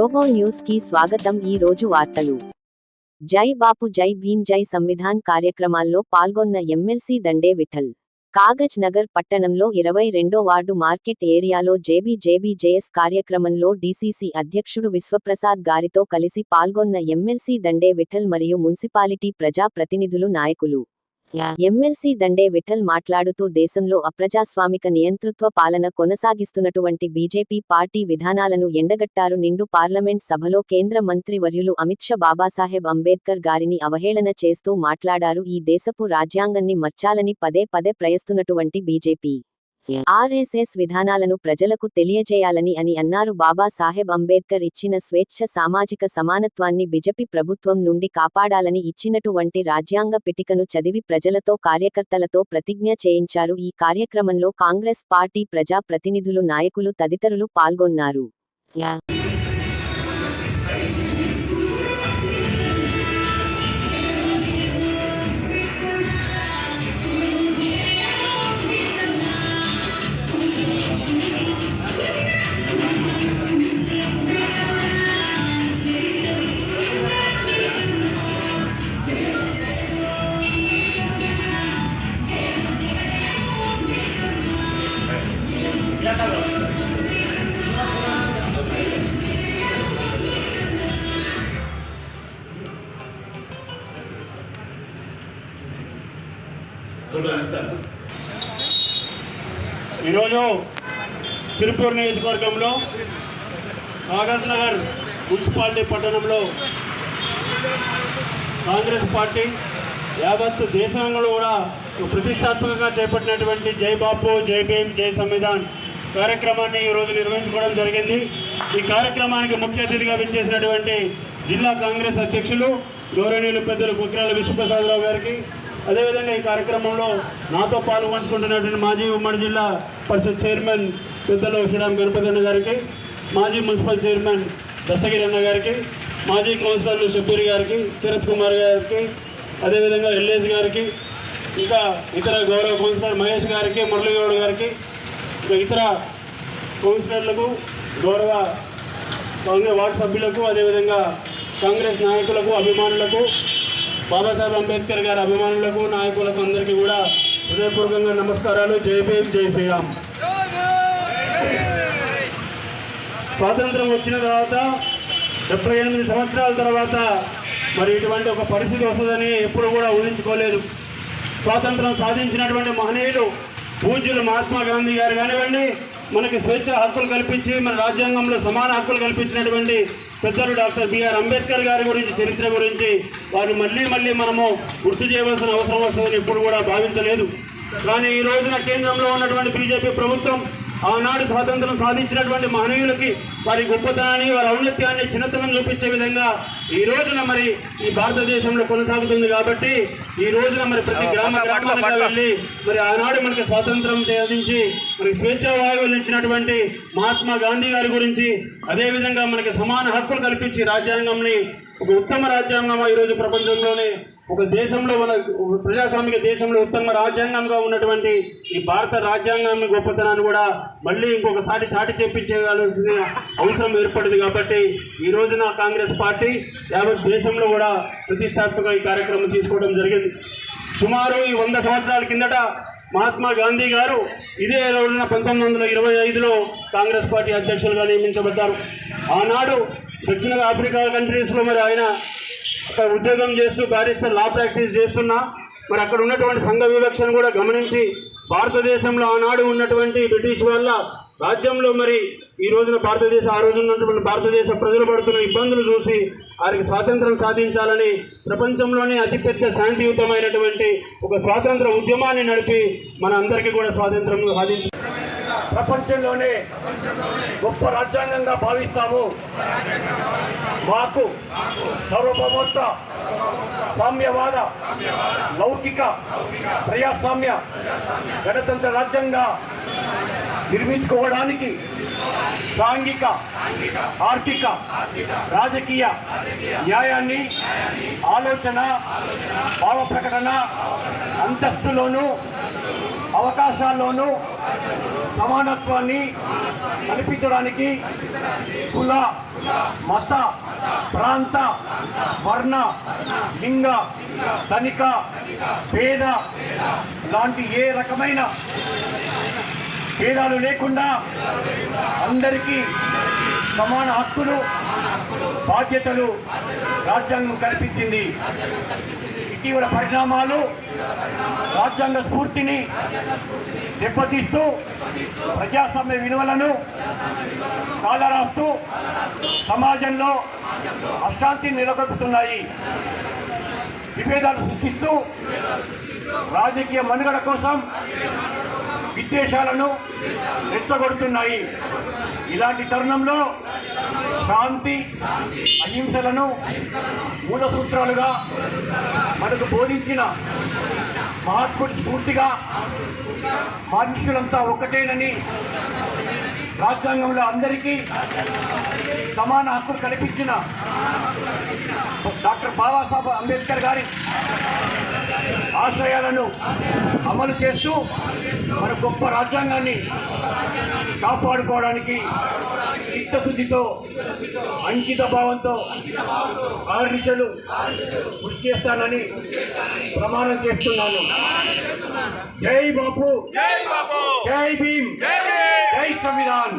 గ్లోబో news కి స్వాగతం. ఈ రోజు వార్తలు. జై బాపు జై భీమ్ జై సంవిధాన్ కార్యక్రమాల్లో పాల్గొన్న ఎమ్మెల్సీ దండే విఠల్. కాగజ్ నగర్ పట్టణంలో 22వ వార్డు మార్కెట్ ఏరియాలో జేబీజేఎస్ కార్యక్రమంలో డీసీసీ అధ్యక్షుడు విశ్వప్రసాద్ గారితో కలిసి పాల్గొన్న ఎమ్మెల్సీ దండే విఠల్ మరియు మున్సిపాలిటీ ప్రజా ప్రతినిధులు నాయకులు. ఎమ్మెల్సీ దండే విఠల్ మాట్లాడుతూ దేశంలో అప్రజాస్వామిక నియంతృత్వ పాలన కొనసాగిస్తున్నటువంటి బీజేపీ పార్టీ విధానాలను ఎండగట్టారు. నిండు పార్లమెంట్ సభలో కేంద్ర మంత్రి వర్యులు అమిత్ షా బాబాసాహెబ్ అంబేద్కర్ గారిని అవహేళన చేస్తూ మాట్లాడారు. ఈ దేశపు రాజ్యాంగాన్ని మార్చాలని పదే ప్రయత్నిస్తున్నటువంటి బీజేపీ ఆర్ఎస్ఎస్ విధానాలను ప్రజలకు తెలియజేయాలని అన్నారు. బాబాసాహెబ్ అంబేద్కర్ ఇచ్చిన స్వేచ్ఛ, సామాజిక సమానత్వాన్ని బీజేపీ ప్రభుత్వం నుండి కాపాడాలని ఇచ్చినటువంటి రాజ్యాంగ పిటికను చదివి ప్రజలతో, కార్యకర్తలతో ప్రతిజ్ఞ చేయించారు. ఈ కార్యక్రమంలో కాంగ్రెస్ పార్టీ ప్రజా ప్రతినిధులు, నాయకులు తదితరులు పాల్గొన్నారు. ఈరోజు సిరిపూర్ నియోజకవర్గంలో కాగజ్ నగర్ మున్సిపాలిటీ పట్టణంలో కాంగ్రెస్ పార్టీ యావత్ దేశంలో కూడా ప్రతిష్టాత్మకంగా చేపట్టినటువంటి జై బాపు జై భీమ్ జై సంవిధాన్ కార్యక్రమాన్ని ఈరోజు నిర్వహించుకోవడం జరిగింది. ఈ కార్యక్రమానికి ముఖ్య అతిథిగా విచ్చేసినటువంటి జిల్లా కాంగ్రెస్ అధ్యక్షులు గౌరవనీయులు పెద్దలు కుక్రాల విశ్వప్రసాదరావు గారికి, అదేవిధంగా ఈ కార్యక్రమంలో నాతో పాల్గొంచుకుంటున్నటువంటి మాజీ ఉమ్మడి జిల్లా పరిషత్ చైర్మన్ పెద్దలు శ్రీరామ్ గణపతి అన్న గారికి, మాజీ మున్సిపల్ చైర్మన్ దస్తగిరి అన్న గారికి, మాజీ కౌన్సిలర్లు షబ్బీర్ గారికి, శరత్ కుమార్ గారికి, అదేవిధంగా ఎల్ఏస్ గారికి, ఇంకా ఇతర గౌరవ కౌన్సిలర్ మహేష్ గారికి, మురళీగౌడ్ గారికి, ఇంకా ఇతర కౌన్సిలర్లకు, గౌరవ కాంగ్రెస్ వార్డు సభ్యులకు, అదేవిధంగా కాంగ్రెస్ నాయకులకు, అభిమానులకు, బాబాసాహెబ్ అంబేద్కర్ గారి అభిమానులకు, నాయకులకు అందరికీ కూడా హృదయపూర్వకంగా నమస్కారాలు. జై భీమ్ జై శ్రీరామ్. స్వాతంత్రం వచ్చిన తర్వాత 78 సంవత్సరాల తర్వాత మరి ఇటువంటి ఒక పరిస్థితి వస్తుందని ఎప్పుడు కూడా ఊహించుకోలేదు. స్వాతంత్రం సాధించినటువంటి మహనీయులు పూజ్యులు మహాత్మా గాంధీ గారు కానివ్వండి, మనకి స్వేచ్ఛ హక్కులు కల్పించి మన రాజ్యాంగంలో సమాన హక్కులు కల్పించినటువంటి పెద్దలు డాక్టర్ బిఆర్ అంబేద్కర్ గారి గురించి, చరిత్ర గురించి వారిని మళ్ళీ మనము గుర్తు చేయవలసిన అవసరం వస్తుందని ఎప్పుడు కూడా భావించలేదు. కానీ ఈ రోజున కేంద్రంలో ఉన్నటువంటి బీజేపీ ప్రభుత్వం ఆనాడు స్వాతంత్రం సాధించినటువంటి మహనీయులకి వారి గొప్పతనాన్ని, వారి ఔన్నత్యాన్ని, చిన్నతనం చూపించే విధంగా ఈ రోజున మరి ఈ భారతదేశంలో కొనసాగుతుంది. కాబట్టి ఈ రోజున మరి ప్రతి గ్రామానికి వెళ్ళి మరి ఆనాడు మనకి స్వాతంత్రం సాధించి మనకి స్వేచ్ఛా వాయువులు ఇచ్చినటువంటి మహాత్మా గాంధీ గారి గురించి, అదేవిధంగా మనకి సమాన హక్కులు కల్పించి రాజ్యాంగంని ఒక ఉత్తమ రాజ్యాంగం ఈరోజు ప్రపంచంలోనే ఒక దేశంలో, మన ప్రజాస్వామిక దేశంలో ఉత్తమ రాజ్యాంగంగా ఉన్నటువంటి ఈ భారత రాజ్యాంగం గొప్పతనాన్ని కూడా మళ్ళీ ఇంకొకసారి చాటి చెప్పించేయాల్సిన అవసరం ఏర్పడింది. కాబట్టి ఈ రోజున కాంగ్రెస్ పార్టీ యావత్ దేశంలో కూడా ప్రతిష్టాత్మక ఈ కార్యక్రమం తీసుకోవడం జరిగింది. సుమారు ఈ 100 సంవత్సరాల కిందట మహాత్మా గాంధీ గారు ఇదే రోజున 1925లో కాంగ్రెస్ పార్టీ అధ్యక్షులుగా నియమించబడ్డారు. ఆనాడు దక్షిణ ఆఫ్రికా కంట్రీస్లో మరి ఆయన అక్కడ ఉద్యోగం చేస్తూ బారిస్టర్ లా ప్రాక్టీస్ చేస్తున్నా మరి అక్కడ ఉన్నటువంటి సంఘ వివక్షను కూడా గమనించి భారతదేశంలో ఆనాడు ఉన్నటువంటి బ్రిటిష్ వాళ్ళ రాజ్యంలో మరి ఈ రోజున ఆ రోజున ఉన్నటువంటి భారతదేశ ప్రజలు పడుతున్న ఇబ్బందులు చూసి వారికి స్వాతంత్రం సాధించాలని ప్రపంచంలోనే అతిపెద్ద శాంతియుతమైనటువంటి ఒక స్వాతంత్ర ఉద్యమాన్ని నడిపి మన అందరికీ కూడా స్వాతంత్రం సాధించారు. ప్రపంచంలోనే గొప్ప రాజ్యాంగంగా భావిస్తాము. మాకు సార్వభౌమత్వ, సామ్యవాద, లౌకిక, ప్రజాస్వామ్య, గణతంత్ర రాజ్యంగా నిర్మించుకోవడానికి సాంఘిక, ఆర్థిక, రాజకీయ న్యాయాన్ని, ఆలోచన, భావ ప్రకటన అంతస్తులోనూ అవకాశాల్లోనూ సమానత్వాన్ని కల్పించడానికి కుల, మత, ప్రాంత, వర్ణ, లింగ, ధనిక, పేద లాంటి ఏ రకమైన భేదాలు లేకుండా అందరికీ సమాన హక్కులు, బాధ్యతలు రాజ్యాంగం కల్పించింది. ఇటీవల పరిణామాలు రాజ్యాంగ స్ఫూర్తిని దెబ్బతీస్తూ ప్రజాస్వామ్య విలువలను కాలరాస్తూ సమాజంలో అశాంతిని నెలకొల్పుతున్నాయి. విభేదాలు సృష్టిస్తూ రాజకీయ మనుగడ కోసం విద్వేషాలను రెచ్చగొడుతున్నాయి. ఇలాంటి తరుణంలో శాంతి, అహింసలను మూల సూత్రాలుగా మనకు బోధించిన మహాత్ముడి స్ఫూర్తిగా మనుషులంతా ఒకటేనని, రాజ్యాంగంలో అందరికీ సమాన హక్కులు కల్పించిన డాక్టర్ బాబాసాహెబ్ అంబేద్కర్ గారి ఆశయాలను అమలు చేస్తూ మన గొప్ప రాజ్యాంగాన్ని కాపాడుకోవడానికి చిత్తశుద్ధితో, అంకిత భావంతో ఆర్నిశలు కృషి చేస్తానని ప్రమాణం చేస్తున్నాను. జై బాపు, జై భీమ్, జై సంవిధాన్.